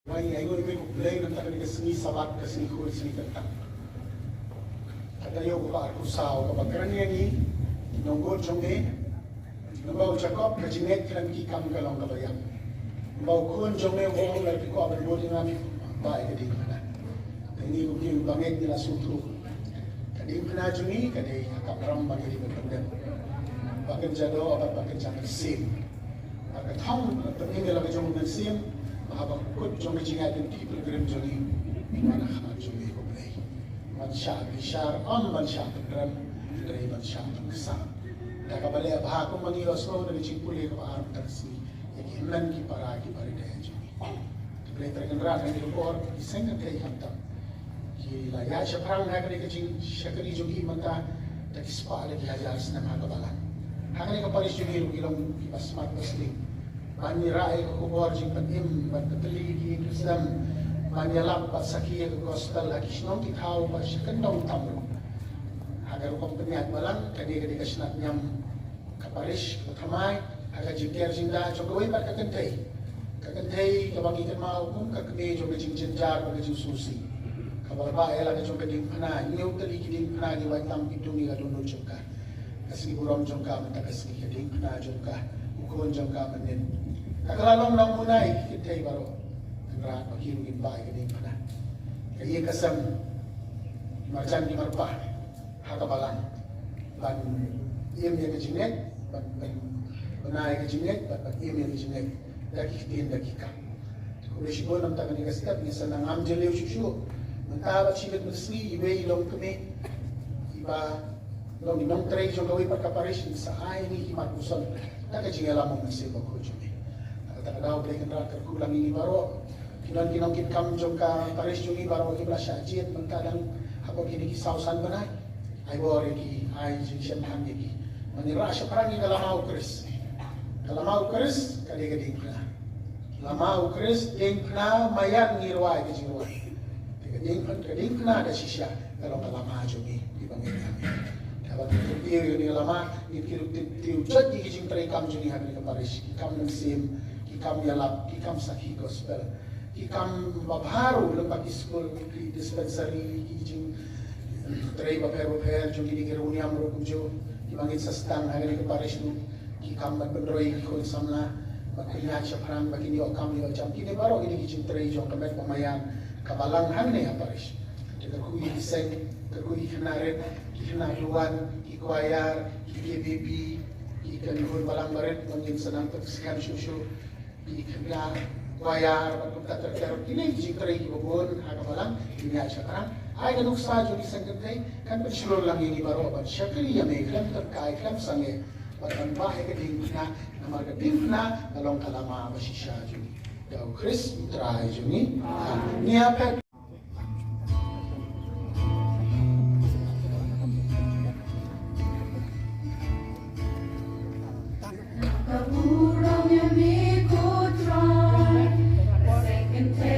May ay ngon may play ng taga ni sini sabat ka sini ko sini kanta. Katayo ko pa ako sao kapag karaniya ni nonggol chonge nabaw Jacob ka jinet kan ki kam kalong kabayang. Nabaw kun chonge wo la ko abal bodi na mi ba ay kadi kana. Kani ko ki bangek nila sutru. Kadi kana juni kadi kapram bagi di pendem. Bakit jado apa bakit jangan sim. Bakit thong penting la jong na sim. Habang kut jong jinga din people grim jongi mana khaman jongi ko play man sha bishar on man sha gram dai man sha sa da ka bale abha ko mani osno na chi puli ko ar tarsi yaki nan ki para ki pare de jongi play trekan ra kan ko or senga kai hamta ki la ya shaprang ha kare ki shakari jongi manta ta kispa le ki hajar sna ma ka bala ha kare ka parish jongi ilong ki basmat basling Mani rai ko kubor jing patim bat teligi Islam mani lam pat sakia ko gospel lagi snom ki thau ba shakandong tamro agar ko peniat balang kadi kadi kasnat nyam kaparish pathamai aga jingker jinda chokoi par kakantei ka bagi kan mau kum ka kne jo jing jenjar ba jing susi kabar ba ela ka jong kading phana new teligi ding phana ni wai tam ki tumi ga dono chokka kasni buram jongka mata kasni kading phana jongka ukon jongka manen Nakalalong lang muna ikitay baro. Nagrat maghirugin ba ikitay pa na. Kaya kasam marjan di marpa hakabalan. Ban iem ya kejinek, ban benai kejinek, ban iem ya kejinek. Dakikitin dakika. Kung sigo nam taga ni kaskat ni sa nangam jelew shushu. Mentawa chilet mesri ibe ilong kami iba long inong tray jong gawin pagkapares sa ay ni himat uson. Nakajingala mo nasiba ko jong. Tak ada boleh kena terkulang ini baru kinan kinong kam jong ka paris jong ini baru kibla syajit mengkadang apa kini kisau san banai ai bor ki ai jin ham ki manira syapran ni kalamau kris kadi kadi kena lamau kris dengkna mayan ngirwa ki jirwa kadi kena ada sisya kalau kalama jong ni di bangin kami dapat tiu ni lama ni kiruk tiu jod ki jing trai kam jong ni ha ni paris kam nang sim Kikam yalap, kikam sakhi gospel, kikam babharu lembaga school, ki dispensary, kijing tray baper, jong kini keruniam rokujo, kibangit sastang hari ke parish nu, kikam bagbenroi kikon samna, bakinya chaprang bagini okam ni ocam kini baru ini kijing tray jong kemet pemayan kabalang hangne ha parish, terkui kiseng, terkui kenaret, kikenaruan, kikuayar, kikBB, kikenhul balang baret, mungkin senang tersekan susu. Di kena wayar batuk tak terkerap kini jikrai ibon agak malang ini aja kan ay ganuk sa jodi sangkai kan bersyukur lang ini baru apa syakri ya meklam terkai klam sange bahkan bahe kedingna namar kedingna kalong kalama masisya jodi dau Chris mitrai joni ni apa Can